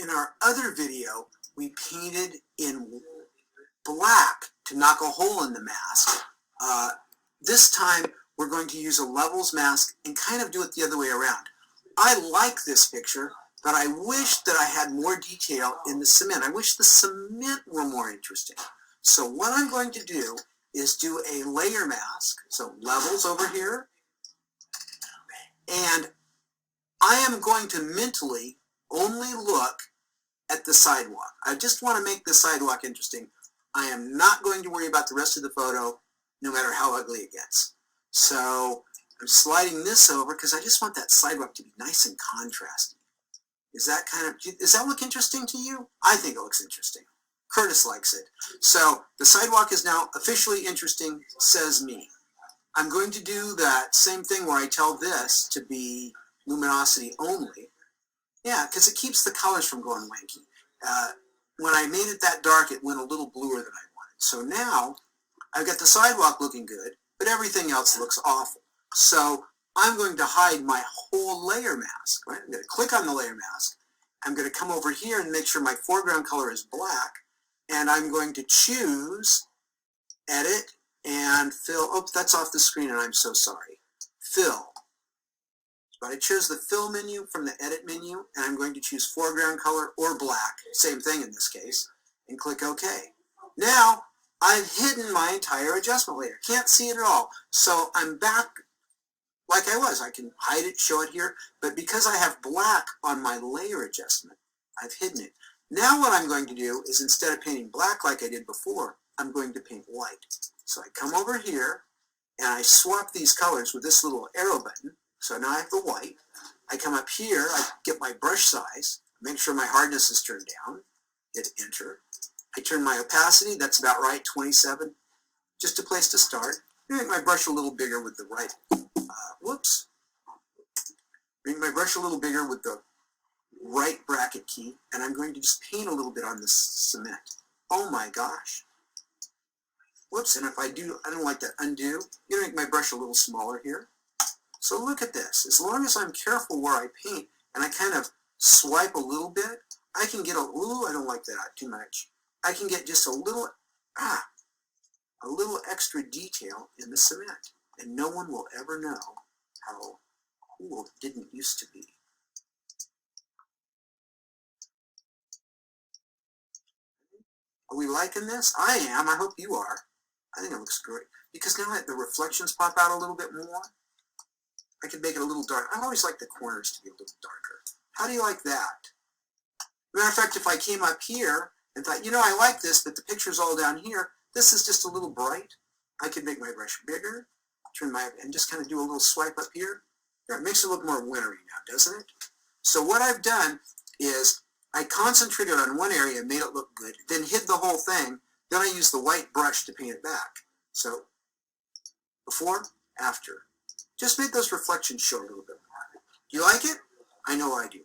In our other video, we painted in black to knock a hole in the mask. This time, we're going to use a levels mask and kind of do it the other way around. I like this picture, but I wish that I had more detail in the cement. I wish the cement were more interesting. So what I'm going to do is do a layer mask. So levels over here. And I am going to mentally only look at the sidewalk. I just want to make the sidewalk interesting. I am not going to worry about the rest of the photo, no matter how ugly it gets. So I'm sliding this over because I just want that sidewalk to be nice and contrasty. Does that look interesting to you? I think it looks interesting. Curtis likes it. So the sidewalk is now officially interesting, says me. I'm going to do that same thing where I tell this to be luminosity only. Yeah, because it keeps the colors from going wanky. When I made it that dark, it went a little bluer than I wanted. So now I've got the sidewalk looking good, but everything else looks awful. So I'm going to hide my whole layer mask. Right? I'm going to click on the layer mask. I'm going to come over here and make sure my foreground color is black. And I'm going to choose Edit and Fill. Oh, that's off the screen and I'm so sorry. Fill. But I chose the Fill menu from the Edit menu, and I'm going to choose foreground color or black, same thing in this case, and click OK. Now, I've hidden my entire adjustment layer. Can't see it at all. So I'm back like I was. I can hide it, show it here, but because I have black on my layer adjustment, I've hidden it. Now what I'm going to do is, instead of painting black like I did before, I'm going to paint white. So I come over here, and I swap these colors with this little arrow button. So now I have the white. I come up here, I get my brush size, make sure my hardness is turned down, hit enter. I turn my opacity, that's about right, 27. Just a place to start. Make my brush a little bigger with the right, Make my brush a little bigger with the right bracket key, and I'm going to just paint a little bit on this cement. Oh my gosh. Whoops, and if I don't like that, undo. I'm going to make my brush a little smaller here. So look at this. As long as I'm careful where I paint and I kind of swipe a little bit, I can get I don't like that too much. I can get just a little extra detail in the cement. And no one will ever know how cool it didn't used to be. Are we liking this? I am. I hope you are. I think it looks great. Because now the reflections pop out a little bit more. I could make it a little dark. I always like the corners to be a little darker. How do you like that? Matter of fact, if I came up here and thought, I like this, but the picture's all down here, this is just a little bright. I could make my brush bigger, and just kind of do a little swipe up here. Yeah, it makes it look more wintry now, doesn't it? So what I've done is I concentrated on one area and made it look good, then hid the whole thing, then I used the white brush to paint it back. So before, after. Just make those reflections show a little bit more. Do you like it? I know I do.